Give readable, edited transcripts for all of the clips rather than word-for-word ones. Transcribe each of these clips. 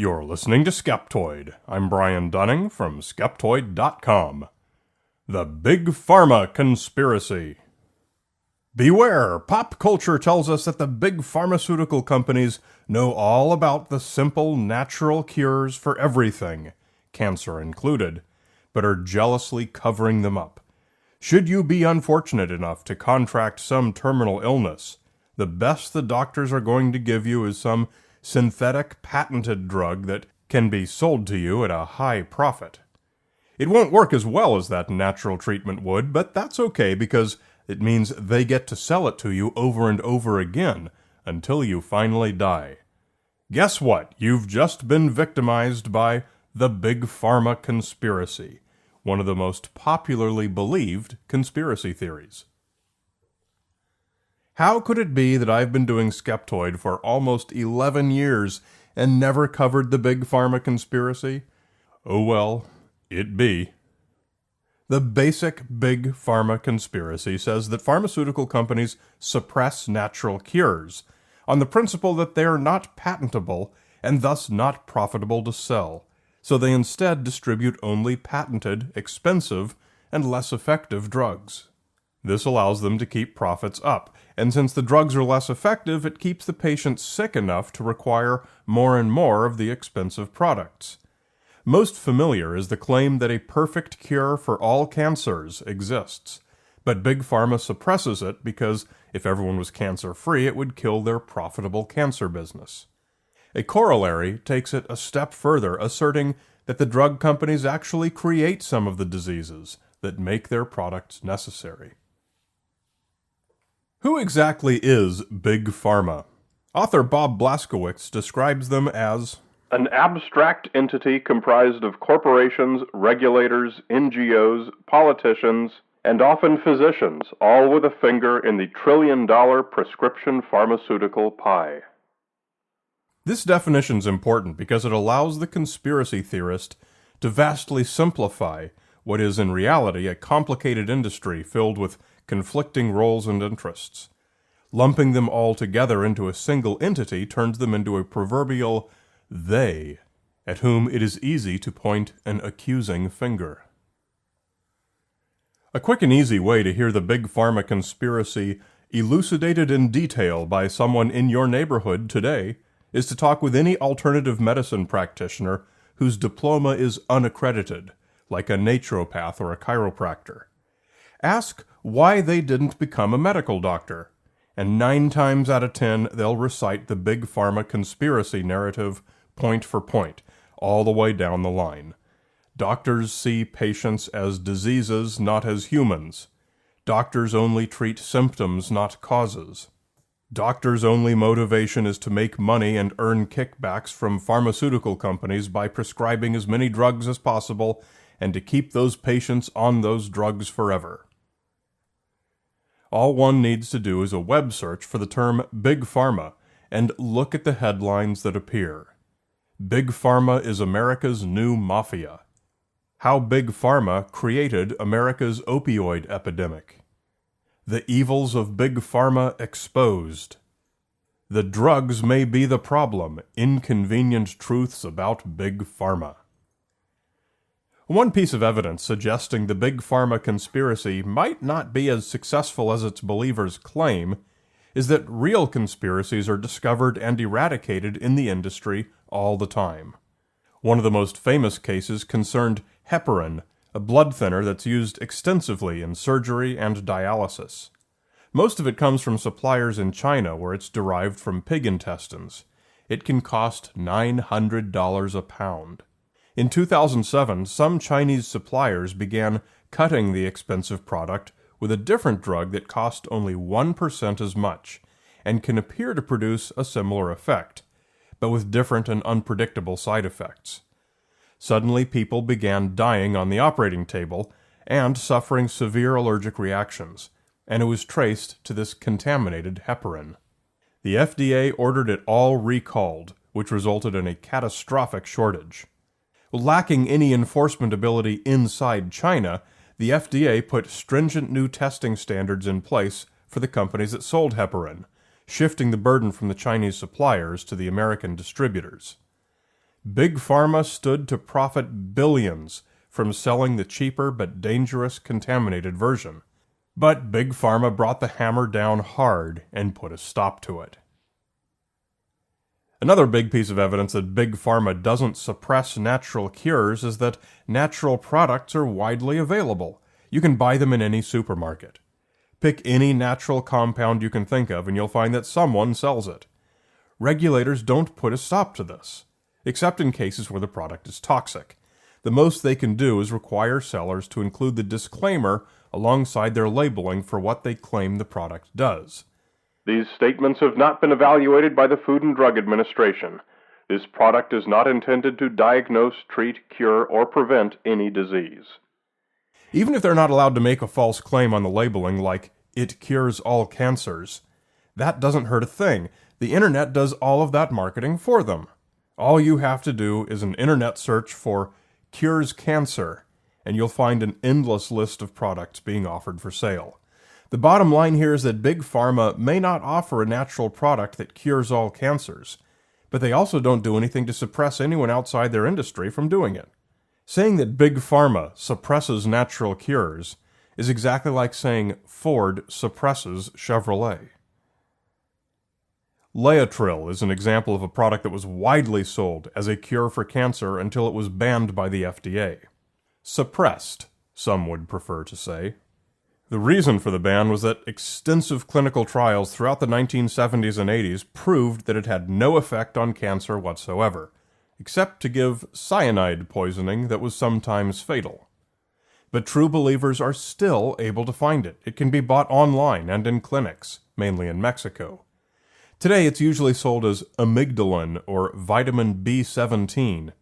You're listening to Skeptoid. I'm Brian Dunning from Skeptoid.com. The Big Pharma Conspiracy. Beware! Pop culture tells us that the big pharmaceutical companies know all about the simple, natural cures for everything, cancer included, but are jealously covering them up. Should you be unfortunate enough to contract some terminal illness, the best the doctors are going to give you is some synthetic patented drug that can be sold to you at a high profit. It won't work as well as that natural treatment would, but that's okay because it means they get to sell it to you over and over again until you finally die. Guess what? You've just been victimized by the Big Pharma Conspiracy, one of the most popularly believed conspiracy theories. How could it be that I've been doing Skeptoid for almost 11 years and never covered the Big Pharma Conspiracy? Oh well, it be. The basic Big Pharma Conspiracy says that pharmaceutical companies suppress natural cures on the principle that they are not patentable and thus not profitable to sell, so they instead distribute only patented, expensive, and less effective drugs. This allows them to keep profits up, and since the drugs are less effective, it keeps the patient sick enough to require more and more of the expensive products. Most familiar is the claim that a perfect cure for all cancers exists, but Big Pharma suppresses it because if everyone was cancer-free, it would kill their profitable cancer business. A corollary takes it a step further, asserting that the drug companies actually create some of the diseases that make their products necessary. Who exactly is Big Pharma? Author Bob Blaskowitz describes them as an abstract entity comprised of corporations, regulators, NGOs, politicians, and often physicians, all with a finger in the trillion-dollar prescription pharmaceutical pie. This definition's important because it allows the conspiracy theorist to vastly simplify what is in reality a complicated industry filled with conflicting roles and interests. Lumping them all together into a single entity turns them into a proverbial they, at whom it is easy to point an accusing finger. A quick and easy way to hear the Big Pharma Conspiracy elucidated in detail by someone in your neighborhood today is to talk with any alternative medicine practitioner whose diploma is unaccredited, like a naturopath or a chiropractor. Ask why they didn't become a medical doctor, and 9 times out of 10 they'll recite the Big Pharma Conspiracy narrative point for point, all the way down the line. Doctors see patients as diseases, not as humans. Doctors only treat symptoms, not causes. Doctors' only motivation is to make money and earn kickbacks from pharmaceutical companies by prescribing as many drugs as possible and to keep those patients on those drugs forever. All one needs to do is a web search for the term Big Pharma and look at the headlines that appear. Big Pharma is America's new mafia. How Big Pharma created America's opioid epidemic. The evils of Big Pharma exposed. The drugs may be the problem. Inconvenient truths about Big Pharma. One piece of evidence suggesting the Big Pharma conspiracy might not be as successful as its believers claim is that real conspiracies are discovered and eradicated in the industry all the time. One of the most famous cases concerned heparin, a blood thinner that's used extensively in surgery and dialysis. Most of it comes from suppliers in China where it's derived from pig intestines. It can cost $900 a pound. In 2007, some Chinese suppliers began cutting the expensive product with a different drug that cost only 1% as much and can appear to produce a similar effect, but with different and unpredictable side effects. Suddenly, people began dying on the operating table and suffering severe allergic reactions, and it was traced to this contaminated heparin. The FDA ordered it all recalled, which resulted in a catastrophic shortage. Lacking any enforcement ability inside China, the FDA put stringent new testing standards in place for the companies that sold heparin, shifting the burden from the Chinese suppliers to the American distributors. Big Pharma stood to profit billions from selling the cheaper but dangerous contaminated version. But Big Pharma brought the hammer down hard and put a stop to it. Another big piece of evidence that Big Pharma doesn't suppress natural cures is that natural products are widely available. You can buy them in any supermarket. Pick any natural compound you can think of and you'll find that someone sells it. Regulators don't put a stop to this, except in cases where the product is toxic. The most they can do is require sellers to include the disclaimer alongside their labeling for what they claim the product does. These statements have not been evaluated by the Food and Drug Administration. This product is not intended to diagnose, treat, cure, or prevent any disease. Even if they're not allowed to make a false claim on the labeling like, "It cures all cancers," that doesn't hurt a thing. The internet does all of that marketing for them. All you have to do is an internet search for "cures cancer," and you'll find an endless list of products being offered for sale. The bottom line here is that Big Pharma may not offer a natural product that cures all cancers, but they also don't do anything to suppress anyone outside their industry from doing it. Saying that Big Pharma suppresses natural cures is exactly like saying Ford suppresses Chevrolet. Laetrile is an example of a product that was widely sold as a cure for cancer until it was banned by the FDA. Suppressed, some would prefer to say. The reason for the ban was that extensive clinical trials throughout the 1970s and 80s proved that it had no effect on cancer whatsoever, except to give cyanide poisoning that was sometimes fatal. But true believers are still able to find it. It can be bought online and in clinics, mainly in Mexico. Today it's usually sold as amygdalin or vitamin B17,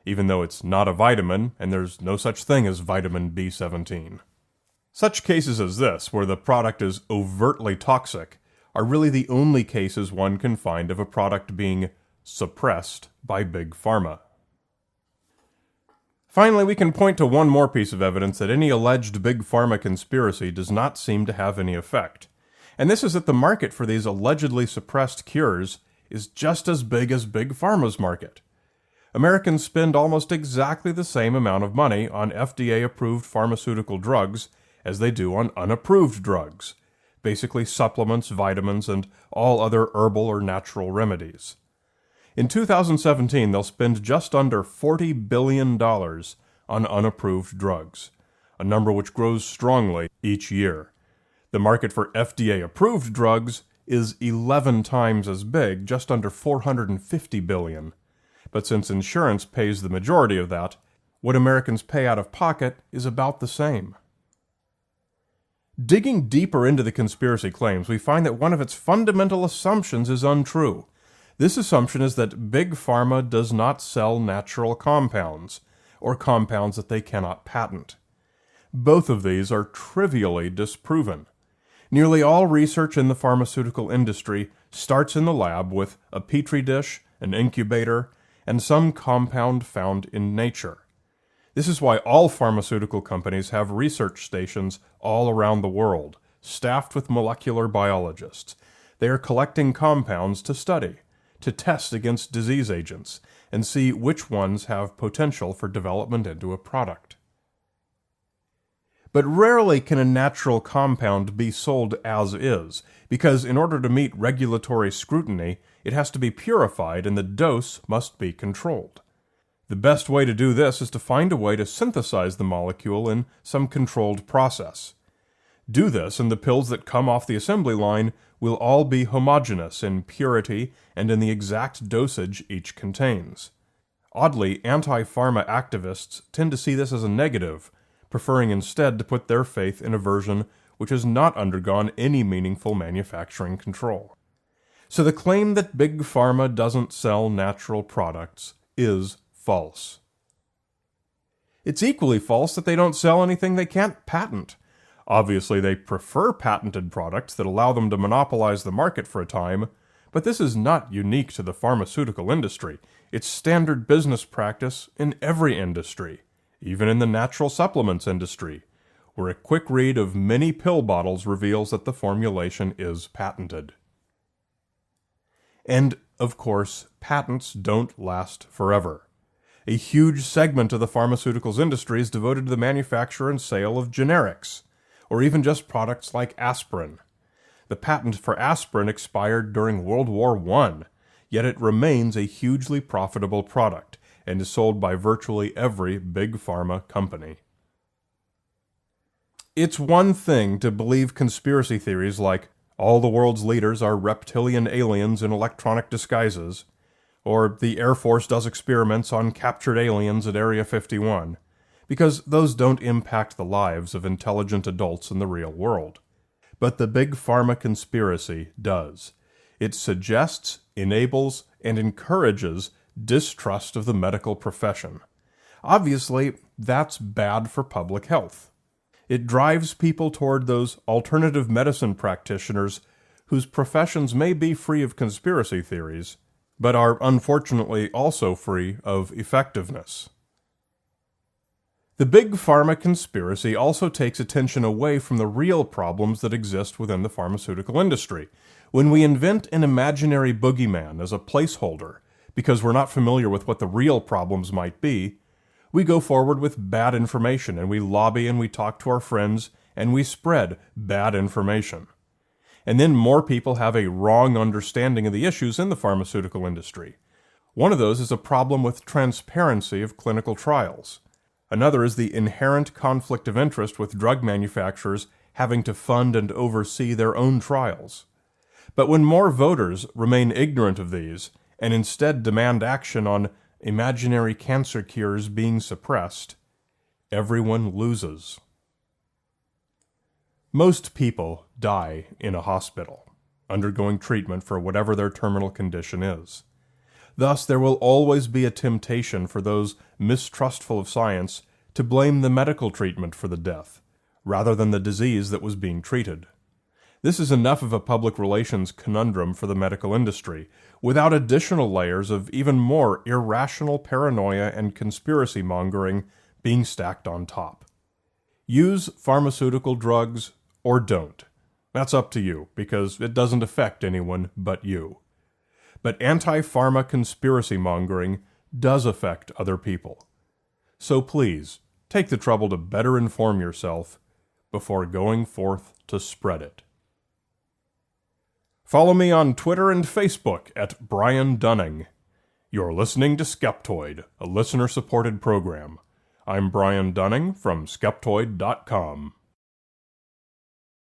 even though it's not a vitamin and there's no such thing as vitamin B17. Such cases as this, where the product is overtly toxic, are really the only cases one can find of a product being suppressed by Big Pharma. Finally, we can point to one more piece of evidence that any alleged Big Pharma conspiracy does not seem to have any effect. And this is that the market for these allegedly suppressed cures is just as big as Big Pharma's market. Americans spend almost exactly the same amount of money on FDA-approved pharmaceutical drugs as they do on unapproved drugs, basically supplements, vitamins, and all other herbal or natural remedies. In 2017, they'll spend just under $40 billion on unapproved drugs, a number which grows strongly each year. The market for FDA-approved drugs is 11 times as big, just under $450 billion. But since insurance pays the majority of that, what Americans pay out of pocket is about the same. Digging deeper into the conspiracy claims, we find that one of its fundamental assumptions is untrue. This assumption is that Big Pharma does not sell natural compounds, or compounds that they cannot patent. Both of these are trivially disproven. Nearly all research in the pharmaceutical industry starts in the lab with a petri dish, an incubator, and some compound found in nature. This is why all pharmaceutical companies have research stations all around the world, staffed with molecular biologists. They are collecting compounds to study, to test against disease agents, and see which ones have potential for development into a product. But rarely can a natural compound be sold as is, because in order to meet regulatory scrutiny, it has to be purified and the dose must be controlled. The best way to do this is to find a way to synthesize the molecule in some controlled process. Do this, and the pills that come off the assembly line will all be homogeneous in purity and in the exact dosage each contains. Oddly, anti-pharma activists tend to see this as a negative, preferring instead to put their faith in a version which has not undergone any meaningful manufacturing control. So the claim that Big Pharma doesn't sell natural products is false. It's equally false that they don't sell anything they can't patent. Obviously, they prefer patented products that allow them to monopolize the market for a time, but this is not unique to the pharmaceutical industry. It's standard business practice in every industry, even in the natural supplements industry, where a quick read of many pill bottles reveals that the formulation is patented. And, of course, patents don't last forever. A huge segment of the pharmaceuticals industry is devoted to the manufacture and sale of generics, or even just products like aspirin. The patent for aspirin expired during World War I, yet it remains a hugely profitable product and is sold by virtually every big pharma company. It's one thing to believe conspiracy theories like all the world's leaders are reptilian aliens in electronic disguises, or the Air Force does experiments on captured aliens at Area 51, because those don't impact the lives of intelligent adults in the real world. But the Big Pharma Conspiracy does. It suggests, enables, and encourages distrust of the medical profession. Obviously, that's bad for public health. It drives people toward those alternative medicine practitioners whose professions may be free of conspiracy theories, but are unfortunately also free of effectiveness. The Big Pharma Conspiracy also takes attention away from the real problems that exist within the pharmaceutical industry. When we invent an imaginary boogeyman as a placeholder, because we're not familiar with what the real problems might be, we go forward with bad information, and we lobby and we talk to our friends, and we spread bad information. And then more people have a wrong understanding of the issues in the pharmaceutical industry. One of those is a problem with transparency of clinical trials. Another is the inherent conflict of interest with drug manufacturers having to fund and oversee their own trials. But when more voters remain ignorant of these, and instead demand action on imaginary cancer cures being suppressed, everyone loses. Most people die in a hospital, undergoing treatment for whatever their terminal condition is. Thus, there will always be a temptation for those mistrustful of science to blame the medical treatment for the death, rather than the disease that was being treated. This is enough of a public relations conundrum for the medical industry, without additional layers of even more irrational paranoia and conspiracy mongering being stacked on top. Use pharmaceutical drugs or don't. That's up to you, because it doesn't affect anyone but you. But anti-pharma conspiracy mongering does affect other people. So please, take the trouble to better inform yourself before going forth to spread it. Follow me on Twitter and Facebook at Brian Dunning. You're listening to Skeptoid, a listener-supported program. I'm Brian Dunning from Skeptoid.com.